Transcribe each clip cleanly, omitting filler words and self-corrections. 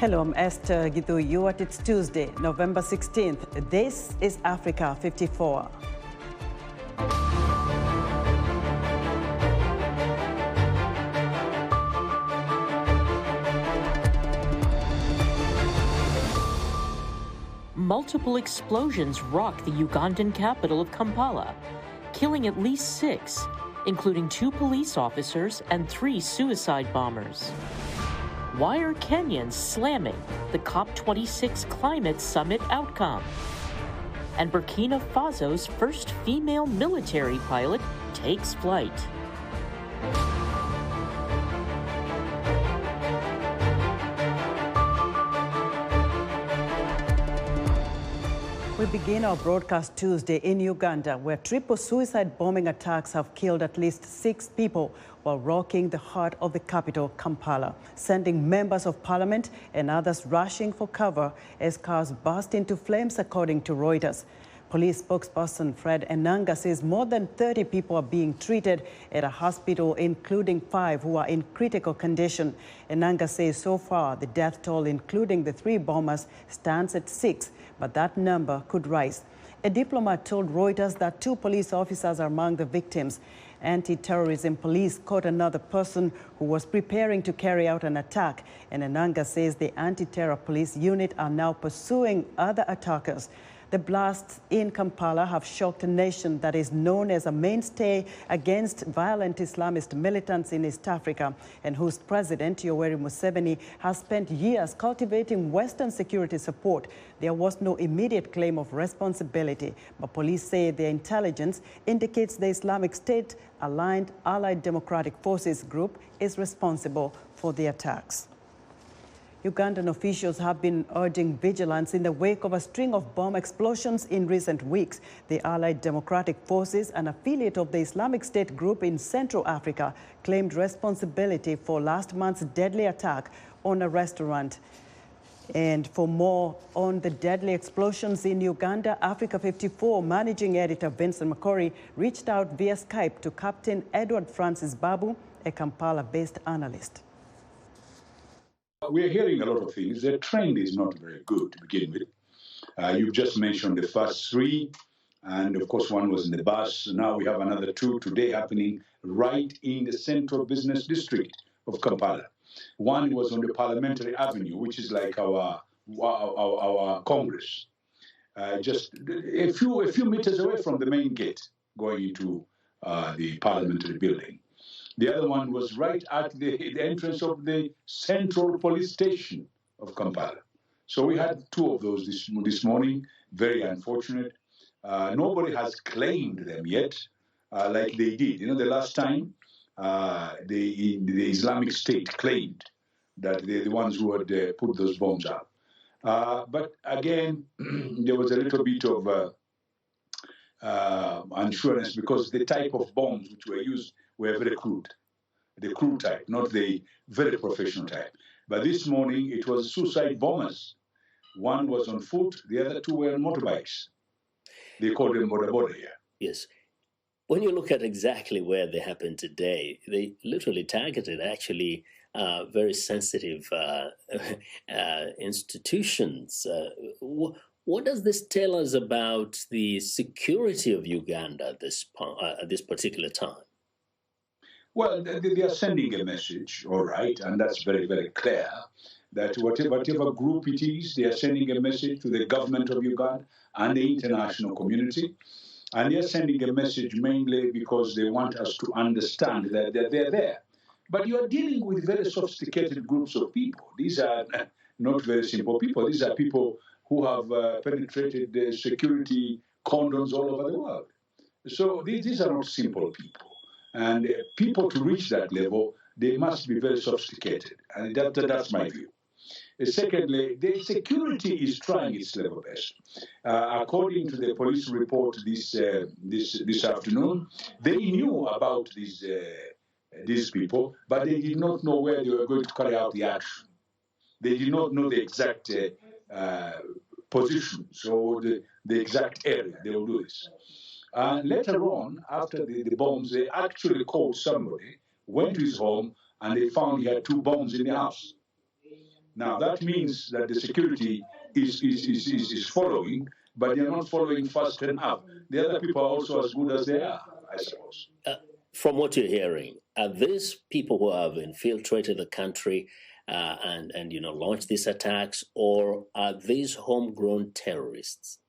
Hello, I'm Esther Githu. It's Tuesday, November 16th. This is Africa 54. Multiple explosions rocked the Ugandan capital of Kampala, killing at least 6, including 2 police officers and 3 suicide bombers. Why are Kenyans slamming the COP26 climate summit outcome? And Burkina Faso's first female military pilot takes flight. We begin our broadcast Tuesday in Uganda, where triple suicide bombing attacks have killed at least 6 people while rocking the heart of the capital, Kampala, sending members of parliament and others rushing for cover as cars burst into flames, according to Reuters. Police spokesperson Fred Enanga says more than 30 people are being treated at a hospital, including 5 who are in critical condition. Enanga says so far the death toll, including the 3 bombers, stands at 6, but that number could rise. A diplomat told Reuters that 2 police officers are among the victims. Anti-terrorism police caught another person who was preparing to carry out an attack, and Enanga says the anti-terror police unit are now pursuing other attackers. The blasts in Kampala have shocked a nation that is known as a mainstay against violent Islamist militants in East Africa, and whose president, Yoweri Museveni, has spent years cultivating Western security support. There was no immediate claim of responsibility, but police say their intelligence indicates the Islamic State-aligned Allied Democratic Forces group is responsible for the attacks. Ugandan officials have been urging vigilance in the wake of a string of bomb explosions in recent weeks. The Allied Democratic Forces, an affiliate of the Islamic State group in Central Africa, claimed responsibility for last month's deadly attack on a restaurant. And for more on the deadly explosions in Uganda, Africa 54 managing editor Vincent McCory reached out via Skype to Captain Edward Francis Babu, a Kampala-based analyst. We're hearing a lot of things. The trend is not very good to begin with. You've just mentioned the first 3, and of course one was in the bus. Now we have another 2 today happening right in the central business district of Kampala. One was on the Parliamentary Avenue, which is like our Congress, just a few meters away from the main gate going into the parliamentary building. The other one was right at the entrance of the Central Police Station of Kampala. So we had 2 of those this morning, very unfortunate. Nobody has claimed them yet, like they did. You know, the last time the Islamic State claimed that they're the ones who had put those bombs up. But again, there was a little bit of insurance, because the type of bombs which were used were very crude, the crude type, not the very professional type. But this morning, it was suicide bombers. One was on foot, the other 2 were on motorbikes. They call them boda boda here. Yes. When you look at exactly where they happened today, they literally targeted actually very sensitive institutions. What does this tell us about the security of Uganda at this particular time? Well, they are sending a message, all right, and that's very, very clear, that whatever group it is, they are sending a message to the government of Uganda and the international community. And they are sending a message mainly because they want us to understand that they're there. But you are dealing with very sophisticated groups of people. These are not very simple people. These are people who have penetrated the security cordons all over the world. So these are not simple people. And people to reach that level, they must be very sophisticated. And that's my view. Secondly, the security is trying its level best. According to the police report this afternoon, they knew about these people, but they did not know where they were going to carry out the action. They did not know the exact positions or the exact area they will do this. Later on, after the bombs, they actually called somebody, went to his home, and they found he had 2 bombs in the house. Now, that means that the security is following, but they're not following fast enough. The other people are also as good as they are, I suppose. From what you're hearing, are these people who have infiltrated the country and launched these attacks, or are these homegrown terrorists?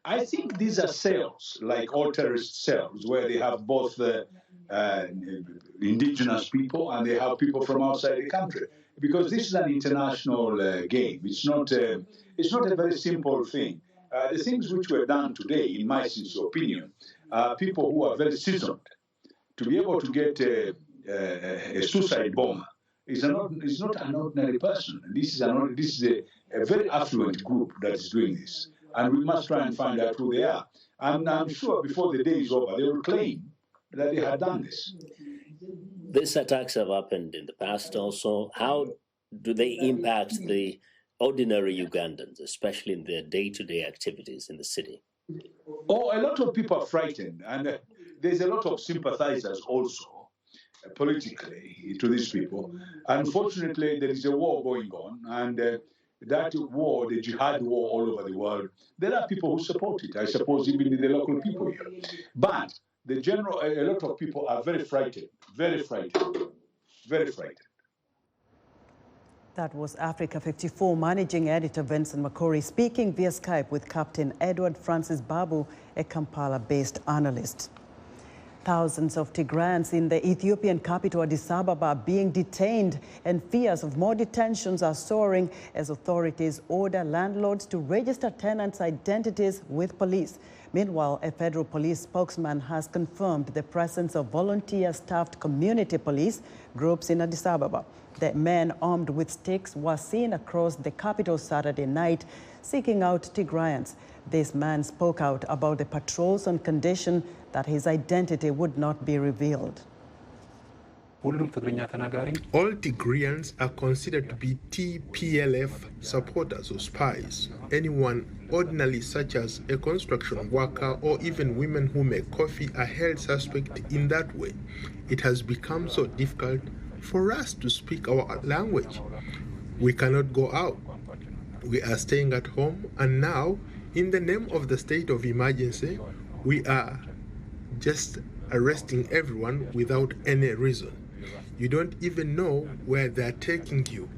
I think these are cells, like all terrorist cells, where they have both the indigenous people and they have people from outside the country. Because this is an international game. It's not a very simple thing. The things which were done today, in my sincere opinion, are people who are very seasoned. To be able to get a suicide bomber is not an ordinary person. This is a very affluent group that is doing this. And we must try and find out who they are. And I'm sure before the day is over, they will claim that they had done this. These attacks have happened in the past also. How do they impact the ordinary Ugandans, especially in their day-to-day activities in the city? Oh, a lot of people are frightened. And there's a lot of sympathizers also, politically, to these people. Unfortunately, there is a war going on. And that war, the jihad war all over the world, there are people who support it, I suppose, even the local people here. But a lot of people are very frightened, very frightened, very frightened. That was Africa 54 Managing Editor Vincent Makori speaking via Skype with Captain Edward Francis Babu, a Kampala-based analyst. Thousands of Tigrayans in the Ethiopian capital Addis Ababa are being detained, and fears of more detentions are soaring as authorities order landlords to register tenants' identities with police. Meanwhile, a federal police spokesman has confirmed the presence of volunteer-staffed community police groups in Addis Ababa. The men armed with sticks were seen across the capital Saturday night seeking out Tigrayans. This man spoke out about the patrols on condition that his identity would not be revealed. All Tigrayans are considered to be TPLF supporters or spies. Anyone ordinary, such as a construction worker or even women who make coffee, are held suspect in that way. It has become so difficult for us to speak our language. We cannot go out. We are staying at home, and now, in the name of the state of emergency, we are just arresting everyone without any reason. You don't even know where they're taking you.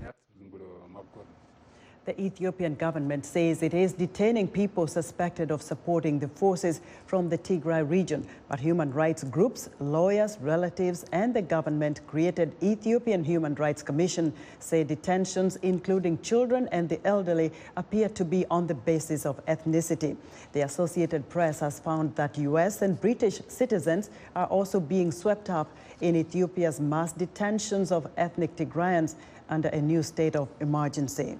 The Ethiopian government says it is detaining people suspected of supporting the forces from the Tigray region. But human rights groups, lawyers, relatives, and the government-created Ethiopian Human Rights Commission say detentions, including children and the elderly, appear to be on the basis of ethnicity. The Associated Press has found that U.S. and British citizens are also being swept up in Ethiopia's mass detentions of ethnic Tigrayans under a new state of emergency.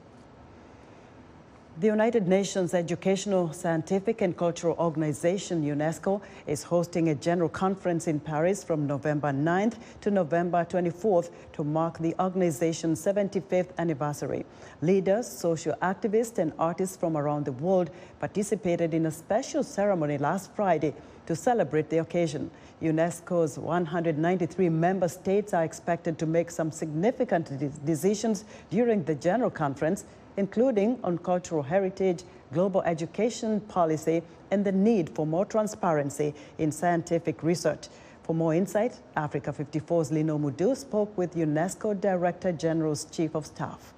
The United Nations Educational, Scientific and Cultural Organization, UNESCO, is hosting a general conference in Paris from November 9th to November 24th to mark the organization's 75th anniversary. Leaders, social activists and artists from around the world participated in a special ceremony last Friday to celebrate the occasion. UNESCO's 193 member states are expected to make some significant decisions during the general conference, including on cultural heritage, global education policy, and the need for more transparency in scientific research. For more insight, Africa 54's Lino Mudu spoke with UNESCO Director General's Chief of Staff.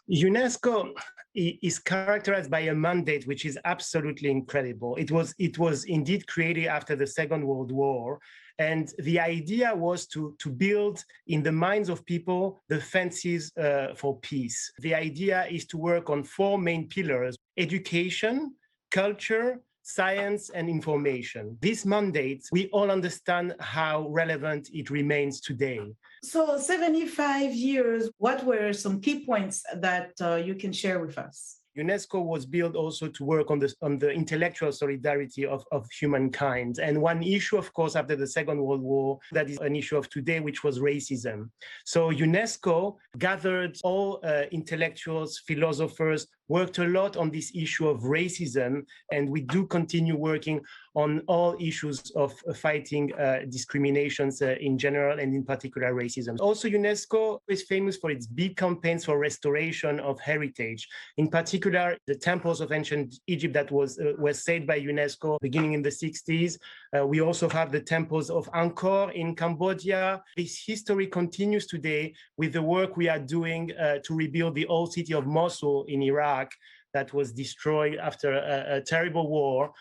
UNESCO is characterized by a mandate which is absolutely incredible. It was indeed created after the Second World War. And the idea was to build in the minds of people the fences for peace. The idea is to work on four main pillars: education, culture, science, and information. These mandates, we all understand how relevant it remains today. So 75 years, what were some key points that you can share with us? UNESCO was built also to work on the intellectual solidarity of humankind. And one issue, of course, after the Second World War, that is an issue of today, which was racism. So UNESCO gathered all intellectuals, philosophers, worked a lot on this issue of racism, and we do continue working on all issues of fighting discriminations in general and in particular racism. Also, UNESCO is famous for its big campaigns for restoration of heritage. In particular, the temples of ancient Egypt that were saved by UNESCO beginning in the 60s. We also have the temples of Angkor in Cambodia. This history continues today with the work we are doing to rebuild the old city of Mosul in Iraq that was destroyed after a terrible war.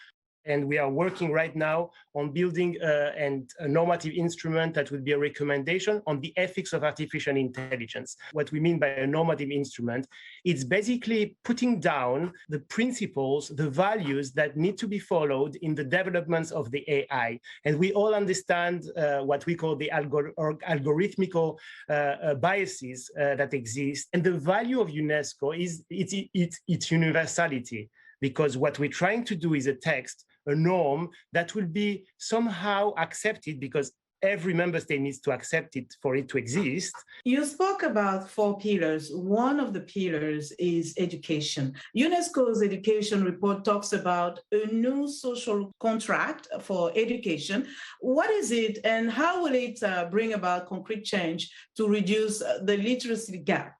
And we are working right now on building a normative instrument that would be a recommendation on the ethics of artificial intelligence. What we mean by a normative instrument, it's basically putting down the principles, the values that need to be followed in the developments of the AI. And we all understand what we call the algorithmical biases that exist. And the value of UNESCO is its universality, because what we're trying to do is a text, a norm that will be somehow accepted, because every member state needs to accept it for it to exist. You spoke about 4 pillars. One of the pillars is education. UNESCO's education report talks about a new social contract for education. What is it, and how will it bring about concrete change to reduce the literacy gap?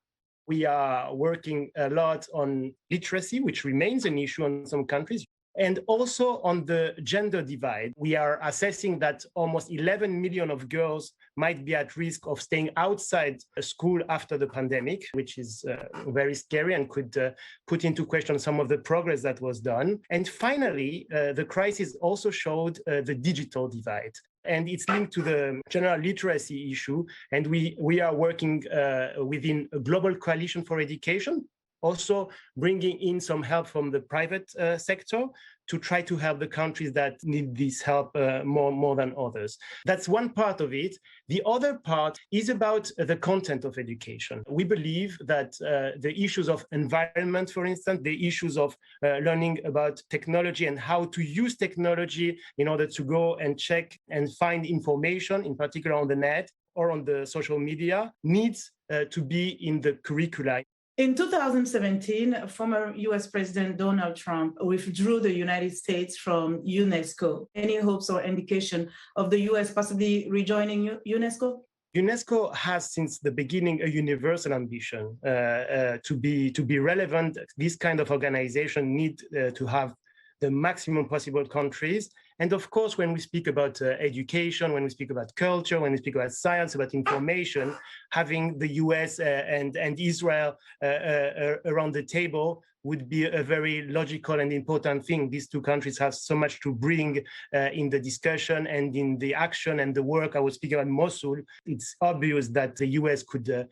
We are working a lot on literacy, which remains an issue in some countries, and also on the gender divide. We are assessing that almost 11 million of girls might be at risk of staying outside school after the pandemic, which is very scary and could put into question some of the progress that was done. And finally, the crisis also showed the digital divide. And it's linked to the general literacy issue. And we are working within a global coalition for education, also bringing in some help from the private sector to try to help the countries that need this help more than others. That's one part of it. The other part is about the content of education. We believe that the issues of environment, for instance, the issues of learning about technology and how to use technology in order to go and check and find information, in particular on the net or on the social media, needs to be in the curricula. In 2017, former US President Donald Trump withdrew the United States from UNESCO. Any hopes or indication of the US possibly rejoining UNESCO? UNESCO has, since the beginning, a universal ambition to be relevant. This kind of organization need to have the maximum possible countries. And of course, when we speak about education, when we speak about culture, when we speak about science, about information, having the US and Israel around the table would be a very logical and important thing. These two countries have so much to bring in the discussion and in the action and the work. I was speaking about Mosul. It's obvious that the US could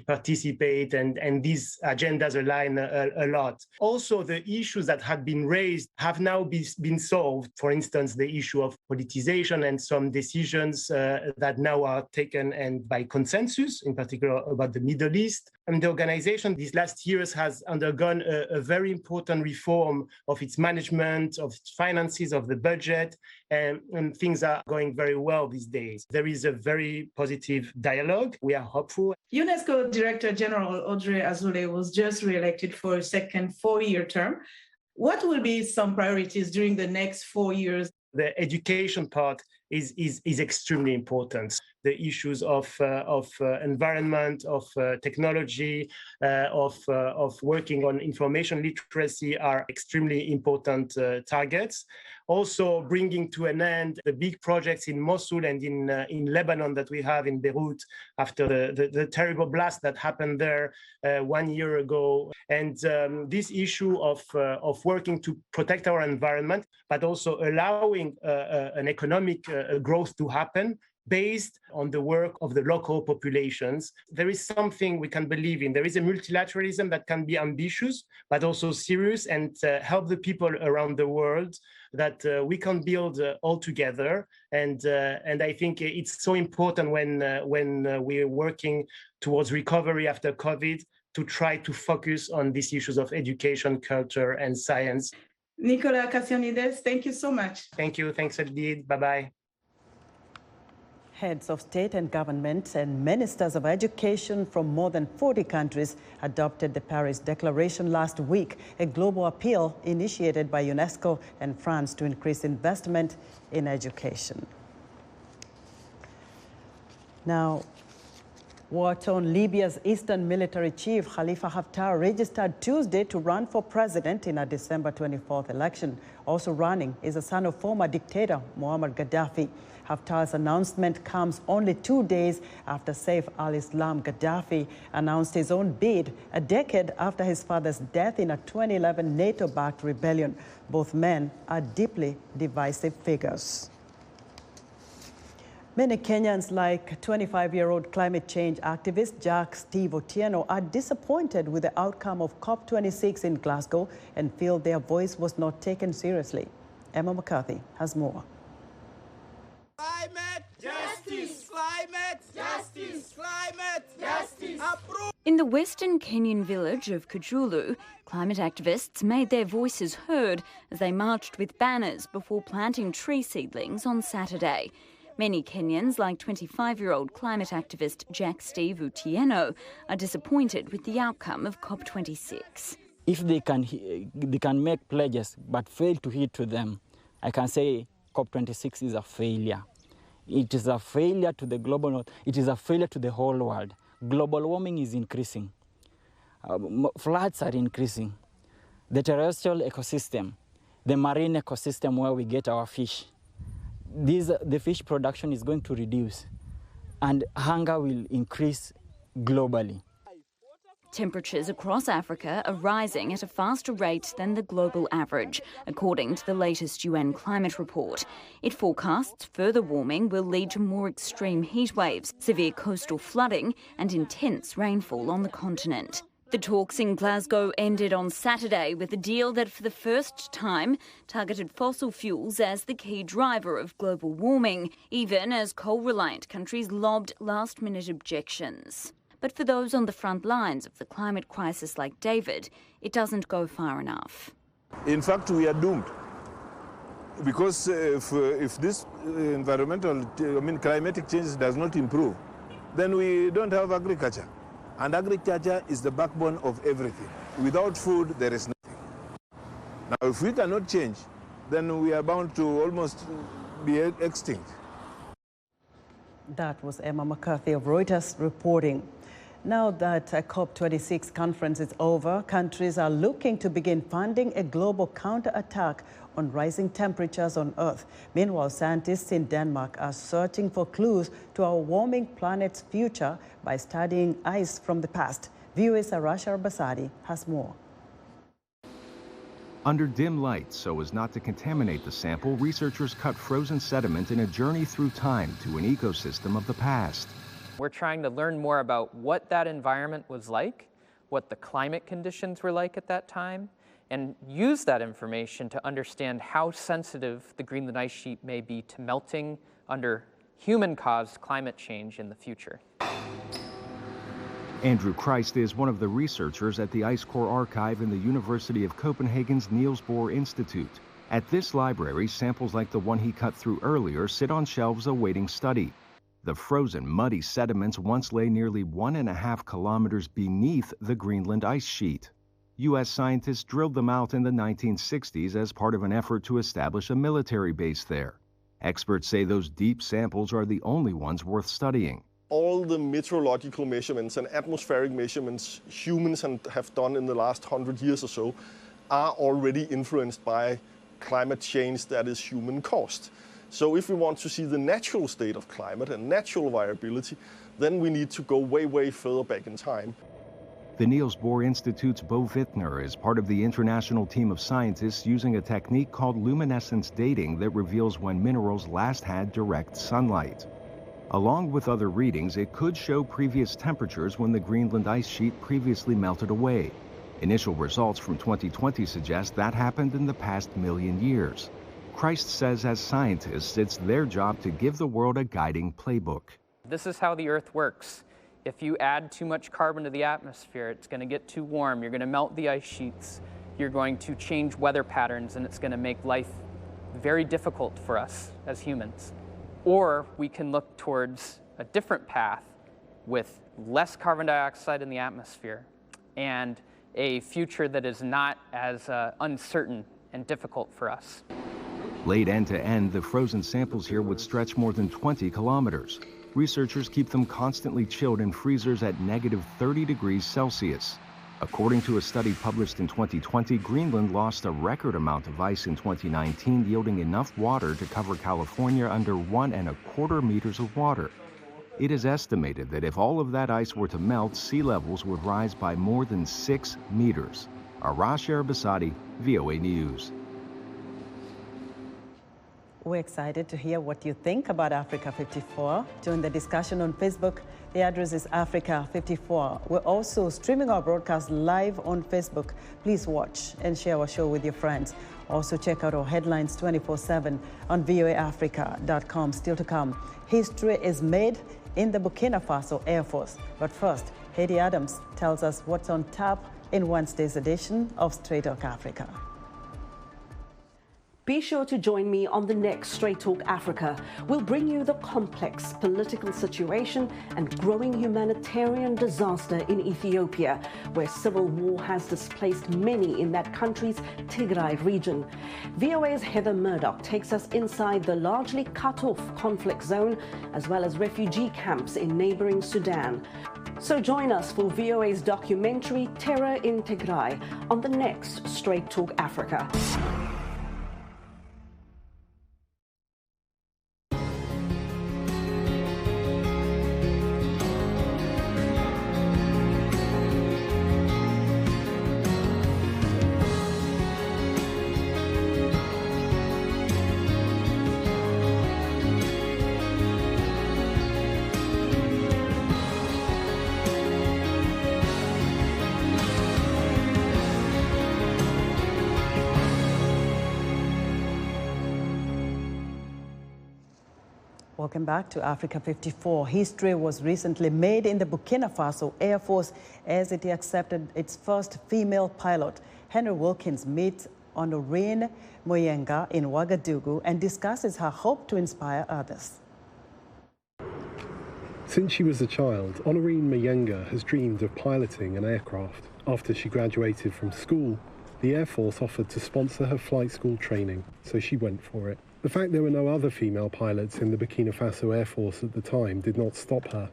participate, and these agendas align a lot. Also, the issues that had been raised have now been solved. For instance, the issue of politicization and some decisions that now are taken and by consensus, in particular about the Middle East. And the organization these last years has undergone a very important reform of its management, of its finances, of the budget, and things are going very well these days. There is a very positive dialogue. We are hopeful. UNESCO Director General Audrey Azoulay was just re-elected for a second 4-year term. What will be some priorities during the next 4 years? The education part is extremely important. The issues of environment, of technology, of working on information literacy are extremely important targets. Also bringing to an end the big projects in Mosul and in Lebanon that we have in Beirut after the terrible blast that happened there 1 year ago. And this issue of working to protect our environment, but also allowing an economic growth to happen based on the work of the local populations. There is something we can believe in. There is a multilateralism that can be ambitious, but also serious, and help the people around the world that we can build all together. And I think it's so important when we're working towards recovery after COVID to try to focus on these issues of education, culture, and science. Nicolas Cassianides, thank you so much. Thank you. Thanks, Edith. Bye-bye. heads of state and government and ministers of education from more than 40 countries adopted the Paris Declaration last week, a global appeal initiated by UNESCO and France to increase investment in education. Now, war-torn Libya's eastern military chief Khalifa Haftar registered Tuesday to run for president in a December 24th election. Also running is a son of former dictator Muammar Gaddafi. Haftar's announcement comes only 2 days after Saif al-Islam Gaddafi announced his own bid a decade after his father's death in a 2011 NATO-backed rebellion. Both men are deeply divisive figures. Many Kenyans, like 25-year-old climate change activist Jack Steve Otieno, are disappointed with the outcome of COP26 in Glasgow and feel their voice was not taken seriously. Emma McCarthy has more. Climate justice! Climate justice! Climate justice! In the western Kenyan village of Kajulu, climate activists made their voices heard as they marched with banners before planting tree seedlings on Saturday. Many Kenyans, like 25-year-old climate activist Jack Steve Otieno, are disappointed with the outcome of COP26. If they can make pledges but fail to heed to them, I can say COP26 is a failure. It is a failure to the global north. It is a failure to the whole world. Global warming is increasing. Floods are increasing. The terrestrial ecosystem, the marine ecosystem where we get our fish, the fish production is going to reduce and hunger will increase globally. Temperatures across Africa are rising at a faster rate than the global average, according to the latest UN climate report. It forecasts further warming will lead to more extreme heat waves, severe coastal flooding and intense rainfall on the continent. The talks in Glasgow ended on Saturday with a deal that for the first time targeted fossil fuels as the key driver of global warming, even as coal-reliant countries lobbed last-minute objections. But for those on the front lines of the climate crisis like David, it doesn't go far enough. In fact, we are doomed. Because if this climatic change does not improve, then we don't have agriculture. And agriculture is the backbone of everything. Without food, there is nothing. Now, if we cannot change, then we are bound to almost be extinct. That was Emma McCarthy of Reuters reporting. Now that a COP26 conference is over, countries are looking to begin funding a global counterattack on rising temperatures on Earth. Meanwhile, scientists in Denmark are searching for clues to our warming planet's future by studying ice from the past. VOA's Arasha Arbasadi has more. Under dim light, so as not to contaminate the sample, researchers cut frozen sediment in a journey through time to an ecosystem of the past. We're trying to learn more about what that environment was like, what the climate conditions were like at that time, and use that information to understand how sensitive the Greenland ice sheet may be to melting under human-caused climate change in the future. Andrew Christ is one of the researchers at the Angkor archive in the University of Copenhagen's Niels Bohr Institute. At this library, samples like the one he cut through earlier sit on shelves awaiting study. The frozen, muddy sediments once lay nearly 1.5 kilometers beneath the Greenland ice sheet. U.S. scientists drilled them out in the 1960s as part of an effort to establish a military base there. Experts say those deep samples are the only ones worth studying. All the meteorological measurements and atmospheric measurements humans have done in the last 100 years or so are already influenced by climate change that is human-caused. So if we want to see the natural state of climate and natural variability, then we need to go way, way further back in time. The Niels Bohr Institute's Bo Wittner is part of the international team of scientists using a technique called luminescence dating that reveals when minerals last had direct sunlight. Along with other readings, it could show previous temperatures when the Greenland ice sheet previously melted away. Initial results from 2020 suggest that happened in the past 1,000,000 years. Christ says as scientists, it's their job to give the world a guiding playbook. This is how the Earth works. If you add too much carbon to the atmosphere, it's going to get too warm. You're going to melt the ice sheets. You're going to change weather patterns, and it's going to make life very difficult for us as humans. Or we can look towards a different path with less carbon dioxide in the atmosphere and a future that is not as uncertain and difficult for us. Laid end to end, the frozen samples here would stretch more than 20 kilometers. Researchers keep them constantly chilled in freezers at negative 30 degrees Celsius. According to a study published in 2020, Greenland lost a record amount of ice in 2019, yielding enough water to cover California under 1.25 meters of water. It is estimated that if all of that ice were to melt, sea levels would rise by more than 6 meters. Arash Arabasadi, VOA News. We're excited to hear what you think about Africa 54. Join the discussion on Facebook. The address is Africa 54. We're also streaming our broadcast live on Facebook. Please watch and share our show with your friends. Also check out our headlines 24/7 on voaafrica.com. Still to come, history is made in the Burkina Faso Air Force. But first, Haiti Adams tells us what's on tap in Wednesday's edition of Straight Talk Africa. Be sure to join me on the next Straight Talk Africa. We'll bring you the complex political situation and growing humanitarian disaster in Ethiopia, where civil war has displaced many in that country's Tigray region. VOA's Heather Murdoch takes us inside the largely cut-off conflict zone, as well as refugee camps in neighboring Sudan. So join us for VOA's documentary Terror in Tigray on the next Straight Talk Africa. Welcome back to Africa 54. History was recently made in the Burkina Faso Air Force as it accepted its first female pilot. Henry Wilkins meets Honorine Moyenga in Ouagadougou and discusses her hope to inspire others. Since she was a child, Honorine Moyenga has dreamed of piloting an aircraft. After she graduated from school, the Air Force offered to sponsor her flight school training, so she went for it. The fact there were no other female pilots in the Burkina Faso Air Force at the time did not stop her.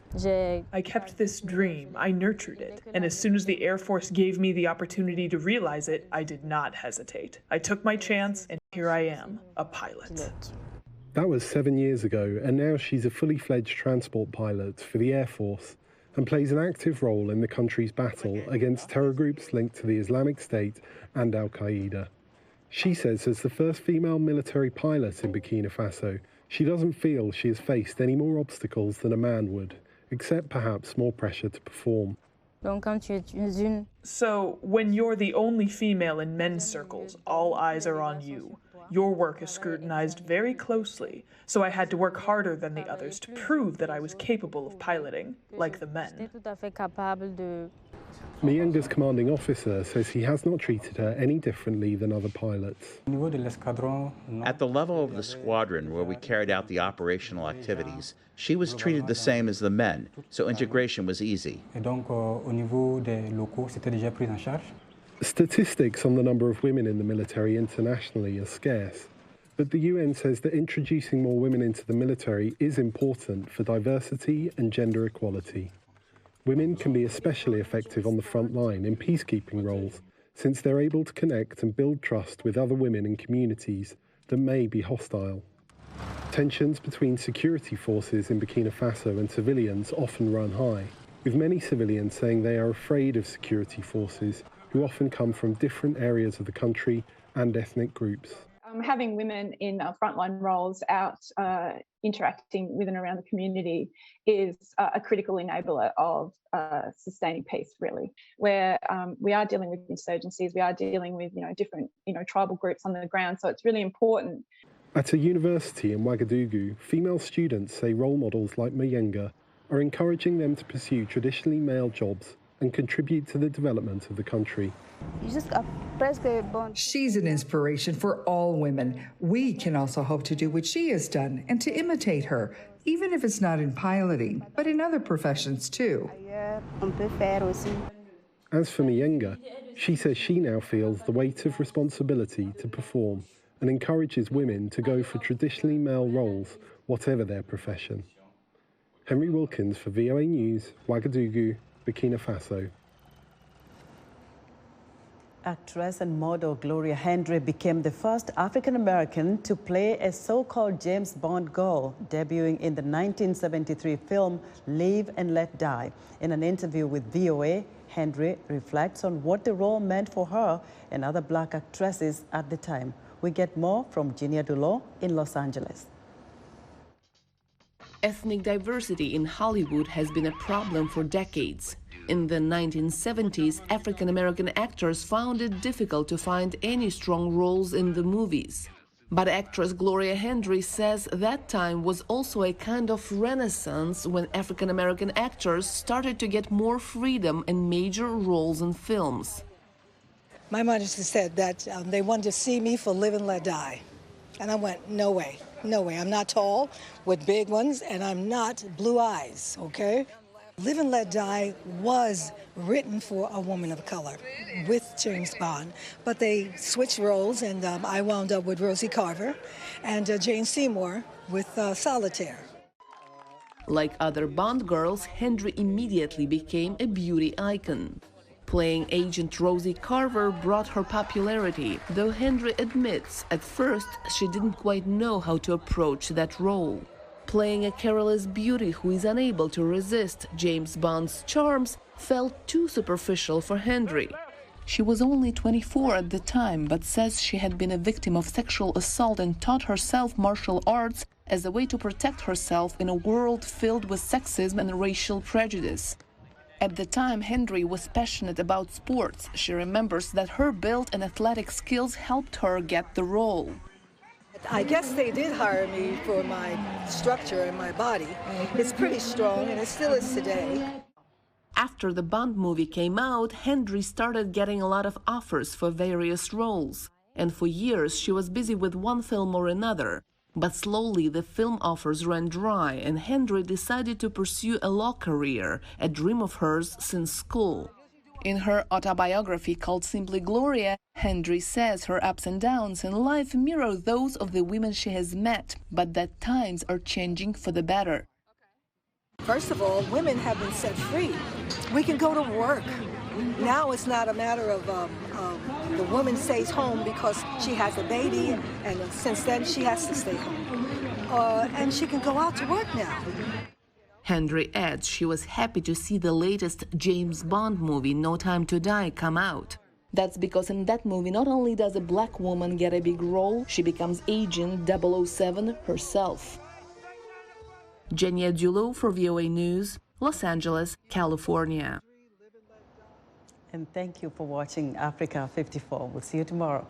I kept this dream, I nurtured it, and as soon as the Air Force gave me the opportunity to realize it, I did not hesitate. I took my chance, and here I am, a pilot. That was 7 years ago, and now she's a fully fledged transport pilot for the Air Force and plays an active role in the country's battle against terror groups linked to the Islamic State and Al-Qaeda. She says as the first female military pilot in Burkina Faso, she doesn't feel she has faced any more obstacles than a man would, except perhaps more pressure to perform. So, when you're the only female in men's circles, all eyes are on you. Your work is scrutinized very closely, so I had to work harder than the others to prove that I was capable of piloting, like the men. Moyenga's commanding officer says he has not treated her any differently than other pilots. At the level of the squadron where we carried out the operational activities, she was treated the same as the men, so integration was easy. Statistics on the number of women in the military internationally are scarce, but the UN says that introducing more women into the military is important for diversity and gender equality. Women can be especially effective on the front line in peacekeeping roles, since they're able to connect and build trust with other women in communities that may be hostile. Tensions between security forces in Burkina Faso and civilians often run high, with many civilians saying they are afraid of security forces who often come from different areas of the country and ethnic groups. Having women in frontline roles out interacting with and around the community is a critical enabler of sustaining peace, really. Where we are dealing with insurgencies, we are dealing with different tribal groups on the ground, so it's really important. At a university in Ouagadougou, female students say role models like Moyenga are encouraging them to pursue traditionally male jobs and contribute to the development of the country. She's an inspiration for all women. We can also hope to do what she has done and to imitate her, even if it's not in piloting, but in other professions too. As for Miyenga, she says she now feels the weight of responsibility to perform and encourages women to go for traditionally male roles, whatever their profession. Henry Wilkins for VOA News, Ouagadougou, Burkina Faso. Actress and model Gloria Hendry became the first African-American to play a so-called James Bond girl, debuting in the 1973 film Live and Let Die. In an interview with VOA, Hendry reflects on what the role meant for her and other black actresses at the time. We get more from Ginia Dulot in Los Angeles. Ethnic diversity in Hollywood has been a problem for decades. In the 1970s, African-American actors found it difficult to find any strong roles in the movies. But actress Gloria Hendry says that time was also a kind of renaissance when African-American actors started to get more freedom and major roles in films. My mother said that they wanted to see me for Live and Let Die. And I went, no way, no way. I'm not tall with big ones, and I'm not blue eyes, okay? Live and Let Die was written for a woman of color with James Bond, but they switched roles, and I wound up with Rosie Carver and Jane Seymour with Solitaire. Like other Bond girls, Hendry immediately became a beauty icon. Playing Agent Rosie Carver brought her popularity, though Hendry admits at first she didn't quite know how to approach that role. Playing a careless beauty who is unable to resist James Bond's charms felt too superficial for Hendry. She was only 24 at the time, but says she had been a victim of sexual assault and taught herself martial arts as a way to protect herself in a world filled with sexism and racial prejudice. At the time, Hendry was passionate about sports. She remembers that her build and athletic skills helped her get the role. I guess they did hire me for my structure and my body. It's pretty strong, and it still is today. After the Bond movie came out, Hendry started getting a lot of offers for various roles. And for years, she was busy with one film or another. But slowly, the film offers ran dry, and Hendry decided to pursue a law career, a dream of hers since school. In her autobiography called Simply Gloria, Hendry says her ups and downs in life mirror those of the women she has met, but that times are changing for the better. First of all, women have been set free. We can go to work. Now it's not a matter of the woman stays home because she has a baby, and since then she has to stay home. And she can go out to work now. Hendry adds she was happy to see the latest James Bond movie, No Time to Die, come out. That's because in that movie, not only does a black woman get a big role, she becomes Agent 007 herself. Ginia Dulot for VOA News, Los Angeles, California. And thank you for watching Africa 54. We'll see you tomorrow.